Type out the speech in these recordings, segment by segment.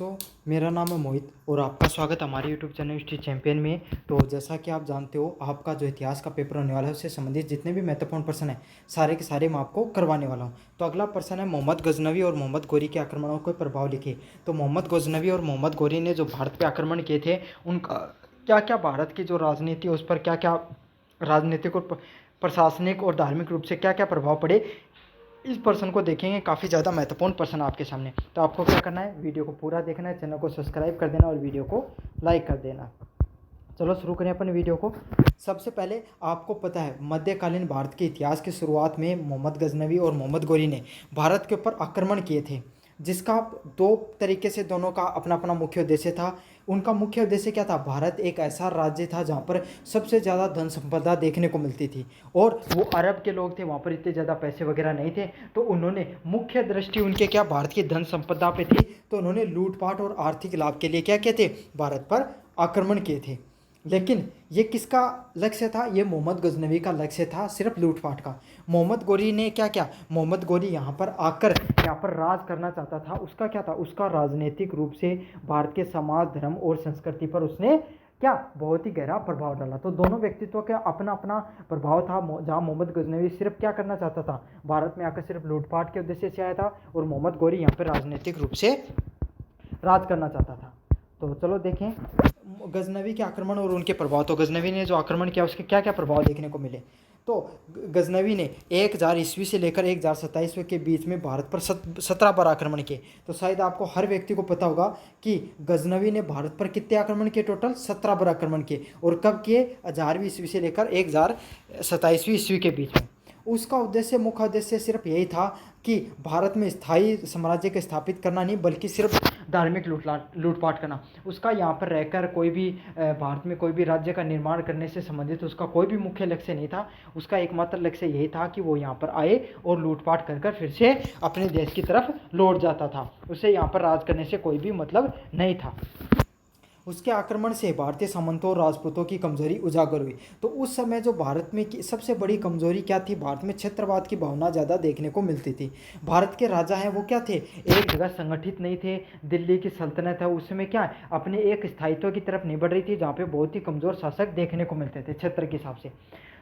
मेरा नाम है मोहित और आपका स्वागत हमारे यूट्यूब चैनल हिस्ट्री चैंपियन में। तो जैसा कि आप जानते हो, आपका जो इतिहास का पेपर होने वाला है उससे संबंधित जितने भी महत्वपूर्ण प्रश्न हैं सारे के सारे मैं आपको करवाने वाला हूं। तो अगला प्रश्न है, मोहम्मद गजनवी और मोहम्मद गोरी के आक्रमणों के प्रभाव लिखे। तो मोहम्मद गजनवी और मोहम्मद गोरी ने जो भारत पे आक्रमण किए थे, उनका क्या क्या भारत की जो राजनीति है उस पर क्या क्या राजनीतिक और प्रशासनिक और धार्मिक रूप से क्या क्या प्रभाव पड़े, इस प्रश्न को देखेंगे। काफ़ी ज़्यादा महत्वपूर्ण प्रश्न आपके सामने। तो आपको क्या करना है, वीडियो को पूरा देखना है, चैनल को सब्सक्राइब कर देना और वीडियो को लाइक कर देना। चलो शुरू करें अपने वीडियो को। सबसे पहले आपको पता है, मध्यकालीन भारत के इतिहास की शुरुआत में मोहम्मद गजनवी और मोहम्मद गोरी ने भारत के ऊपर आक्रमण किए थे, जिसका दो तरीके से दोनों का अपना अपना मुख्य उद्देश्य था। उनका मुख्य उद्देश्य क्या था, भारत एक ऐसा राज्य था जहाँ पर सबसे ज़्यादा धन संपदा देखने को मिलती थी और वो अरब के लोग थे, वहाँ पर इतने ज़्यादा पैसे वगैरह नहीं थे। तो उन्होंने मुख्य दृष्टि उनके क्या भारत की धन संपदा पे थी, तो उन्होंने लूटपाट और आर्थिक लाभ के लिए क्या किए थे, भारत पर आक्रमण किए थे। लेकिन ये किसका लक्ष्य था, ये मोहम्मद गजनवी का लक्ष्य था, सिर्फ लूटपाट का। मोहम्मद गोरी ने क्या किया, मोहम्मद गोरी यहाँ पर आकर यहाँ पर राज करना चाहता था। उसका क्या था, उसका राजनीतिक रूप से भारत के समाज, धर्म और संस्कृति पर उसने क्या बहुत ही गहरा प्रभाव डाला। तो दोनों व्यक्तित्व का अपना अपना प्रभाव था। जहाँ मोहम्मद गजनवी सिर्फ क्या करना चाहता था, भारत में आकर सिर्फ लूटपाट के उद्देश्य से आया था, और मोहम्मद गोरी यहाँ पर राजनीतिक रूप से राज करना चाहता था। तो चलो देखें गजनवी के आक्रमण और उनके प्रभाव। तो गजनवी ने जो आक्रमण किया उसके क्या क्या प्रभाव देखने को मिले। तो गजनवी ने 1000 ईस्वी से लेकर 1027 के बीच में भारत पर 17 बार आक्रमण किए। तो शायद आपको हर व्यक्ति को पता होगा कि गजनवी ने भारत पर कितने आक्रमण किए, टोटल 17 बार आक्रमण किए। और कब किए, 1000वीं ईस्वी से लेकर 1027 ईस्वी के बीच में। उसका उद्देश्य, मुख्य उद्देश्य सिर्फ यही था कि भारत में स्थायी साम्राज्य को स्थापित करना नहीं, बल्कि सिर्फ धार्मिक लूटपाट करना। उसका यहाँ पर रहकर कोई भी भारत में कोई भी राज्य का निर्माण करने से संबंधित उसका कोई भी मुख्य लक्ष्य नहीं था। उसका एकमात्र लक्ष्य यही था कि वो यहाँ पर आए और लूटपाट कर फिर से अपने देश की तरफ लौट जाता था। उसे यहाँ पर राज करने से कोई भी मतलब नहीं था। उसके आक्रमण से भारतीय सामंतों और राजपूतों की कमजोरी उजागर हुई। तो उस समय जो भारत में की सबसे बड़ी कमजोरी क्या थी, भारत में क्षेत्रवाद की भावना ज़्यादा देखने को मिलती थी। भारत के राजा हैं वो क्या थे, एक जगह संगठित नहीं थे। दिल्ली की सल्तनत है उस समय क्या अपने एक स्थायित्व की तरफ नहीं बढ़ रही थी, जहाँ पे बहुत ही कमज़ोर शासक देखने को मिलते थे क्षेत्र के हिसाब से।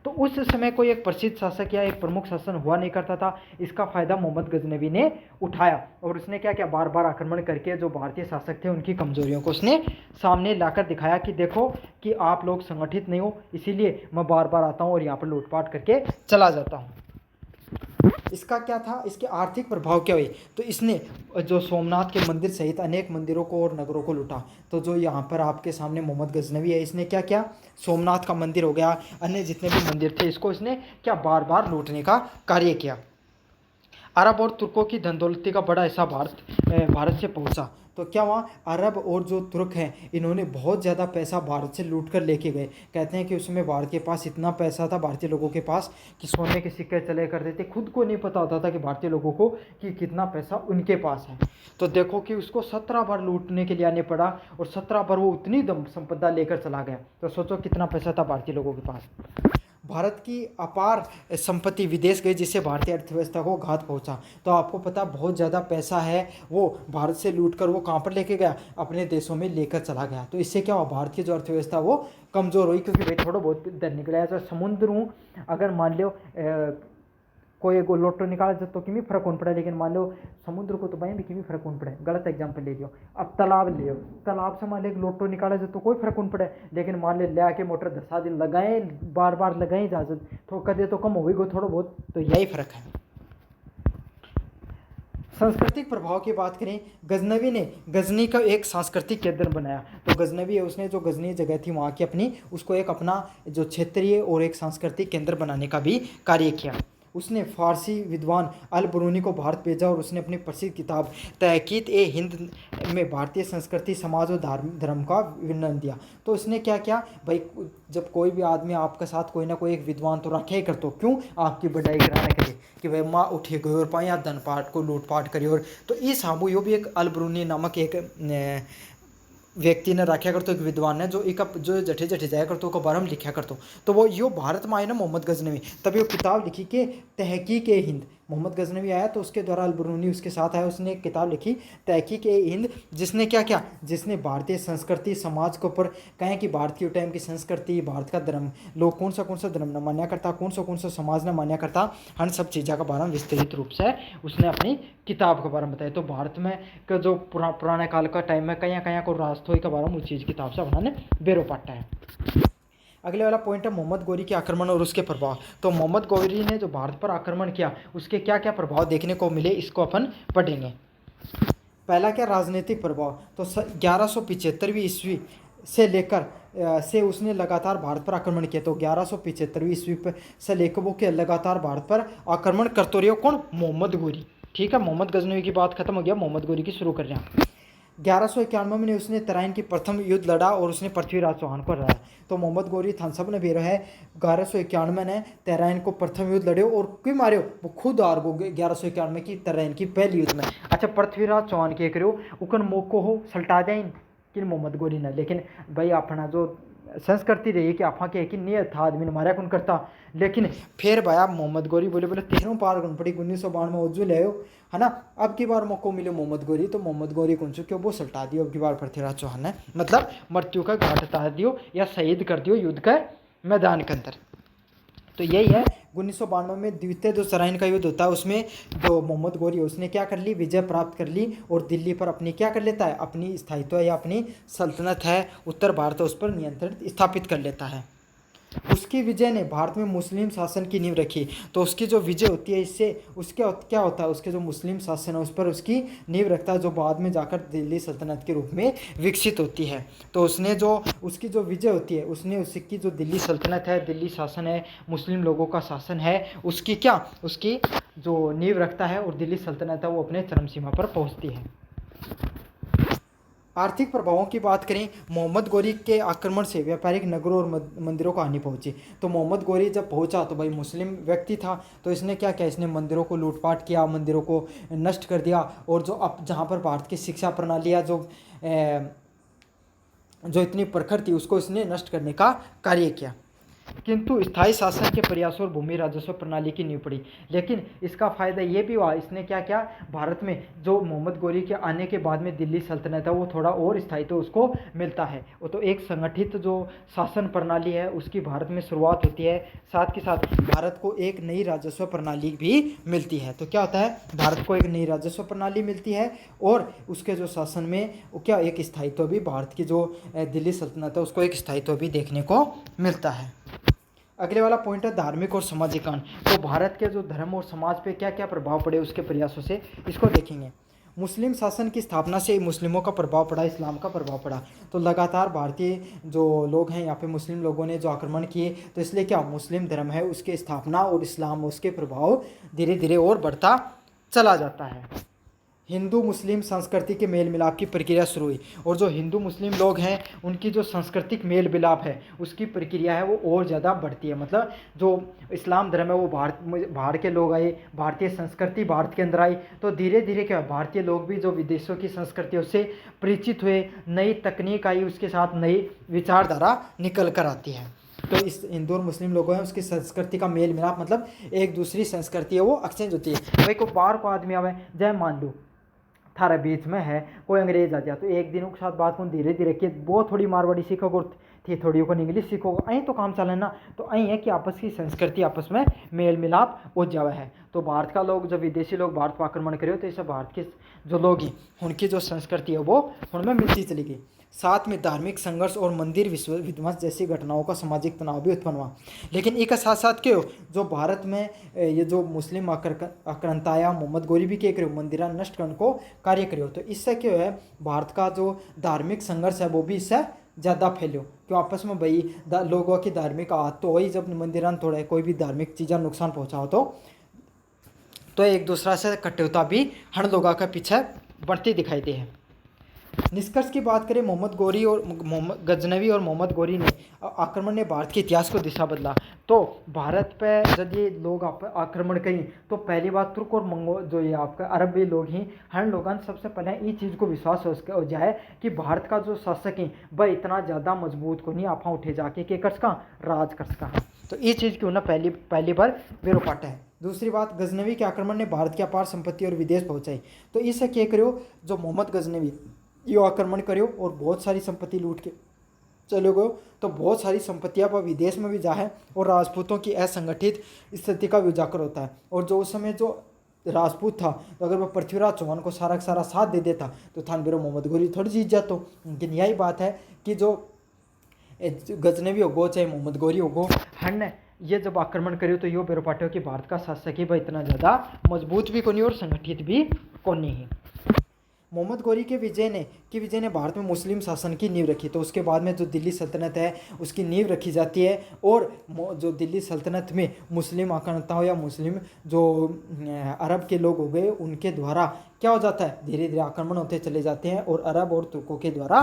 तो उस समय कोई एक प्रसिद्ध शासक या एक प्रमुख शासन हुआ नहीं करता था। इसका फायदा मोहम्मद गजनवी ने उठाया और उसने क्या किया, बार बार आक्रमण करके जो भारतीय शासक थे उनकी कमजोरियों को उसने सामने लाकर दिखाया कि देखो कि आप लोग संगठित नहीं हो, इसीलिए मैं बार बार आता हूँ और यहाँ पर लूटपाट करके चला जाता हूँ। इसका क्या था, इसके आर्थिक प्रभाव क्या हुए, तो इसने जो सोमनाथ के मंदिर सहित अनेक मंदिरों को और नगरों को लूटा। तो जो यहाँ पर आपके सामने मोहम्मद गजनवी है, इसने क्या किया, सोमनाथ का मंदिर हो गया, अन्य जितने भी मंदिर थे, इसको इसने क्या बार बार लूटने का कार्य किया। अरब और तुर्कों की धन दौलती का बड़ा हिस्सा भारत से पहुंचा। तो क्या वहाँ अरब और जो तुर्क हैं, इन्होंने बहुत ज़्यादा पैसा भारत से लूट कर लेके गए। कहते हैं कि उसमें भारत के पास इतना पैसा था, भारतीय लोगों के पास, कि सोने के सिक्के चले करते थे। खुद को नहीं पता होता था कि भारतीय लोगों को कि कितना पैसा उनके पास है। तो देखो कि उसको 17 बार लूटने के लिए आने पड़ा और 17 बार वो उतनी संपदा लेकर चला गया। तो सोचो कितना पैसा था भारतीय लोगों के पास। भारत की अपार संपत्ति विदेश गई, जिससे भारतीय अर्थव्यवस्था को घात पहुंचा। तो आपको पता बहुत ज़्यादा पैसा है, वो भारत से लूटकर वो कहाँ पर लेके गया, अपने देशों में लेकर चला गया। तो इससे क्या हुआ, भारत की जो अर्थव्यवस्था वो कमज़ोर हुई, क्योंकि भाई थोड़ा बहुत धन निकला। तो समुद्र हूँ, अगर मान लो कोई एगो लोटो निकाले तो किमी फर्क कौन पड़े, लेकिन मान लो समुद्र को तो भाई भी किमी फर्क कौन पड़े। गलत एग्जाम्पल ले लियो, अब तालाब ले लो, तालाब से मान लो एक लोटो निकाले तो कोई फर्क कौन पड़े, लेकिन मान ले आके मोटर 10 दिन लगाए, बार बार लगाए इजाजत तो कदे तो कम होगी थोड़ा बहुत। तो यही फर्क है। सांस्कृतिक प्रभाव की बात करें, गजनवी ने गजनी का एक सांस्कृतिक केंद्र बनाया। तो गजनवी है, उसने जो गजनी जगह थी वहाँ की अपनी, उसको एक अपना जो क्षेत्रीय और एक सांस्कृतिक केंद्र बनाने का भी कार्य किया। उसने फारसी विद्वान अल बरूनी को भारत भेजा और उसने अपनी प्रसिद्ध किताब तहकीक ए हिंद में भारतीय संस्कृति, समाज और धर्म का वर्णन दिया। तो उसने क्या किया भाई, जब कोई भी आदमी आपके साथ कोई ना कोई एक विद्वान तो रखे ही करते हो, क्यों, आपकी बढ़ाई कराने के लिए कि भाई माँ उठे गए और पाया धन पाट को लूटपाट करी। और तो इस हाबू यो भी एक अल बरूनी नामक एक व्यक्ति ने रखा करते, एक विद्वान ने जो एक जो जठे जठे जाया करते को बारे में लिखा करते। तो वो यो भारत में आए ना मोहम्मद गजनवी, तभी वो किताब लिखी कि तहकीक ए हिंद, मोहम्मद गजनवी आया तो उसके द्वारा अल-बरूनी उसके साथ आया, उसने एक किताब लिखी तहकीक-ए-हिंद, जिसने क्या किया, जिसने भारतीय संस्कृति समाज के ऊपर कहें कि भारत के टाइम की संस्कृति, भारत का धर्म, लोग कौन सा धर्म न मान्या करता, कौन सा समाज न मान्या करता, हन सब चीज़ों के बारे में विस्तृत रूप से उसने अपनी किताब के बारे में बताया। तो भारत में का जो पुराने काल का टाइम में कहीं कहीं को राष्ट्र के बारे में उस चीज़ किताब से उन्होंने बेरो पाटा है। अगले वाला पॉइंट है मोहम्मद गौरी के आक्रमण और उसके प्रभाव। तो मोहम्मद गौरी ने जो भारत पर आक्रमण किया उसके क्या क्या प्रभाव देखने को मिले, इसको अपन पढ़ेंगे। पहला क्या, राजनीतिक प्रभाव। तो 1175वीं ईस्वी से लेकर से उसने लगातार भारत पर आक्रमण किया। तो 1175वीं ईस्वी से लेकर वो क्या लगातार भारत पर आक्रमण करते रहे। कौन, मोहम्मद गौरी। ठीक है, मोहम्मद गजनवी की बात खत्म हो गया, मोहम्मद गौरी की शुरू कर रहे हैं। 1191 में उसने तराइन की प्रथम युद्ध लड़ा और उसने पृथ्वीराज चौहान को हराया। तो मोहम्मद गौरी थान सब ने बेरो है 1191 ने तराइन को प्रथम युद्ध लड़े और क्यों मारे, वो खुद हार गो 1191 की तराइन की पहली युद्ध में। अच्छा, पृथ्वीराज चौहान के करो उकन मोको हो सल्टा दें कि मोहम्मद गौरी ने, लेकिन भाई अपना जो संस्कृति रही कि आपा के नहीं था आदमी ने मारा कौन करता, लेकिन फिर भाया मोहम्मद गौरी बोले तीनों पार गुन पड़ी 1992 में उज्जू ले आयो है ना। अब की बार मौको मिले मोहम्मद गौरी, तो मोहम्मद गौरी कौन चुके वो सल्टा दियो अब की बार पृथ्वीराज चौहान ने, मतलब मृत्यु का घाट उतार दियो या शहीद कर दियो युद्ध के मैदान के अंदर। तो यही है 1992 में द्वितीय जो तराइन का युद्ध होता है उसमें जो मोहम्मद गौरी उसने क्या कर ली, विजय प्राप्त कर ली और दिल्ली पर अपनी क्या कर लेता है, अपनी स्थायित्व या अपनी सल्तनत है उत्तर भारत उस पर नियंत्रण स्थापित कर लेता है। उसकी विजय ने भारत में मुस्लिम शासन की नींव रखी। तो उसकी जो विजय होती है इससे उसके क्या होता है, उसके जो मुस्लिम शासन है उस पर उसकी नींव रखता है, जो बाद में जाकर दिल्ली सल्तनत के रूप में विकसित होती है। तो उसने जो उसकी जो विजय होती है उसने उसकी जो दिल्ली सल्तनत है, दिल्ली शासन है, मुस्लिम लोगों का शासन है, उसकी क्या उसकी जो नींव रखता है और दिल्ली सल्तनत है वो अपने चरम सीमा पर पहुँचती है। आर्थिक प्रभावों की बात करें, मोहम्मद गौरी के आक्रमण से व्यापारिक नगरों और मंदिरों को हानि पहुंची। तो मोहम्मद गौरी जब पहुंचा तो भाई मुस्लिम व्यक्ति था, तो इसने क्या किया, इसने मंदिरों को लूटपाट किया, मंदिरों को नष्ट कर दिया और जो अब जहां पर भारत की शिक्षा प्रणाली है जो इतनी प्रखर थी उसको इसने नष्ट करने का कार्य किया। किंतु स्थायी शासन के प्रयासों और भूमि राजस्व प्रणाली की नींव पड़ी। लेकिन इसका फ़ायदा ये भी हुआ, इसने क्या किया, भारत में जो मोहम्मद गौरी के आने के बाद में दिल्ली सल्तनत है वो थोड़ा और स्थायित्व उसको मिलता है। वो तो एक संगठित जो शासन प्रणाली है उसकी भारत में शुरुआत होती है, साथ के साथ भारत को एक नई राजस्व प्रणाली भी मिलती है। तो क्या होता है, भारत को एक नई राजस्व प्रणाली मिलती है और उसके जो शासन में क्या एक स्थायित्व भी, भारत की जो दिल्ली सल्तनत है उसको एक स्थायित्व भी देखने को मिलता है। अगले वाला पॉइंट है धार्मिक और सामाजिक कांड। तो भारत के जो धर्म और समाज पे क्या क्या प्रभाव पड़े उसके प्रयासों से इसको देखेंगे। मुस्लिम शासन की स्थापना से मुस्लिमों का प्रभाव पड़ा, इस्लाम का प्रभाव पड़ा। तो लगातार भारतीय जो लोग हैं यहाँ पे मुस्लिम लोगों ने जो आक्रमण किए, तो इसलिए क्या मुस्लिम धर्म है उसकी स्थापना और इस्लाम उसके प्रभाव धीरे धीरे और बढ़ता चला जाता है। हिंदू मुस्लिम संस्कृति के मेल मिलाप की प्रक्रिया शुरू हुई और जो हिंदू मुस्लिम लोग हैं उनकी जो सांस्कृतिक मेल मिलाप है उसकी प्रक्रिया है वो और ज़्यादा बढ़ती है। मतलब जो इस्लाम धर्म है वो बाहर के लोग आए, भारतीय संस्कृति भारत के अंदर आई, तो धीरे धीरे क्या भारतीय लोग भी जो विदेशों की संस्कृतियों से परिचित हुए, नई तकनीक आई, उसके साथ नई विचारधारा निकल कर आती है। तो इस हिंदू और मुस्लिम लोगों हैं उसकी संस्कृति का मेल मिलाप, मतलब एक दूसरी संस्कृति है वो एक्सचेंज होती है। भाई को बाहर को आदमी आवे, जय मान लो थारा बीच में है कोई अंग्रेज आ जाए तो एक दिन के साथ बात को धीरे धीरे कि वो थोड़ी मारवाड़ी सीखोगे थी, थोड़ी को इंग्लिश सीखोगे, अं तो काम चले ना। तो अं है कि आपस की संस्कृति आपस में मेल मिलाप हो जावा है। तो भारत का लोग जब विदेशी लोग भारत पर आक्रमण करे तो इसे भारत के जो लोग हैं उनकी जो संस्कृति है वो उनमें मिलती चली गई। साथ में धार्मिक संघर्ष और मंदिर विध्वंस जैसी घटनाओं का सामाजिक तनाव भी उत्पन्न हुआ। लेकिन एक साथ साथ क्यों जो भारत में ये जो मुस्लिम आक्रांता आया, मोहम्मद गौरी भी क्या करो मंदिर नष्ट करने को कार्य करो। तो इससे क्यों है भारत का जो धार्मिक संघर्ष है वो भी इससे ज़्यादा फैलो, क्यों आपस में भाई लोगों की धार्मिक आदत तो वही जब मंदिर थोड़ा कोई भी धार्मिक चीज़ें नुकसान पहुँचाओ तो एक दूसरा से कटुता भी हर लोगों के पीछे बढ़ती दिखाई दी है। निष्कर्ष की बात करें, मोहम्मद गौरी और मोहम्मद गजनवी और मोहम्मद गौरी ने आक्रमण ने भारत के इतिहास को दिशा बदला। तो भारत पे जब ये लोग आक्रमण करें तो पहली बात तुर्क और मंगोल जो ये आपका अरबी लोग हैं हर लोगों सबसे पहले ये चीज़ को विश्वास हो जाए कि भारत का जो शासक है वह इतना ज़्यादा मजबूत को नहीं आपा उठे जाके के कर्स का राज कर्स का। तो ये चीज़ क्यों ना पहली बार बेरो पाटा है। दूसरी बात, गजनवी के आक्रमण ने भारत की अपार संपत्ति और विदेश पहुंचाई। तो इसे क्या करो, जो मोहम्मद गजनवी यो आक्रमण करो और बहुत सारी संपत्ति लूट के चले गए, तो बहुत सारी संपत्तियां पर विदेश में भी जा है और राजपूतों की असंगठित स्थिति का भी उजागर होता है। और जो उस समय जो राजपूत था, तो अगर वह पृथ्वीराज चौहान को सारा का सारा साथ दे देता तो थानवीर मोहम्मद गोरी थोड़ी जीत जातो। लेकिन यही बात है कि जो गजनवी होगो चाहे मोहम्मद गोरी होगो, हन ये जब आक्रमण करियो तो यो बेरो पाटियो कि भारत का शासक ही भाई इतना ज़्यादा मजबूत भी कोनी और संगठित भी कोनी है। मोहम्मद गोरी के विजय ने भारत में मुस्लिम शासन की नींव रखी। तो उसके बाद में जो दिल्ली सल्तनत है उसकी नींव रखी जाती है, और जो दिल्ली सल्तनत में मुस्लिम आक्रांता हो या मुस्लिम जो अरब के लोग हो गए उनके द्वारा क्या हो जाता है, धीरे धीरे आक्रमण होते चले जाते हैं और अरब और तुर्कों के द्वारा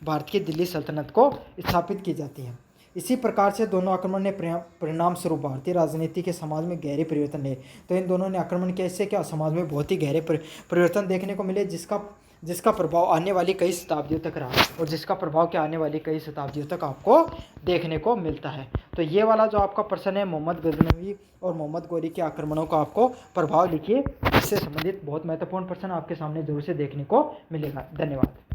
भारत की दिल्ली सल्तनत को स्थापित की जाती है। इसी प्रकार से दोनों आक्रमण ने परिणाम स्वरूप भारतीय राजनीति के समाज में गहरे परिवर्तन लिए। तो इन दोनों ने आक्रमण किया, इससे क्या समाज में बहुत ही गहरे परिवर्तन देखने को मिले, जिसका प्रभाव आने वाली कई शताब्दियों तक रहा और जिसका प्रभाव क्या आने वाली कई शताब्दियों तक आपको देखने को मिलता है। तो ये वाला जो आपका प्रश्न है मोहम्मद गजनवी और मोहम्मद गोरी के आक्रमणों का आपको प्रभाव लिखिए, इससे संबंधित बहुत महत्वपूर्ण प्रश्न आपके सामने जरूर से देखने को मिलेगा। धन्यवाद।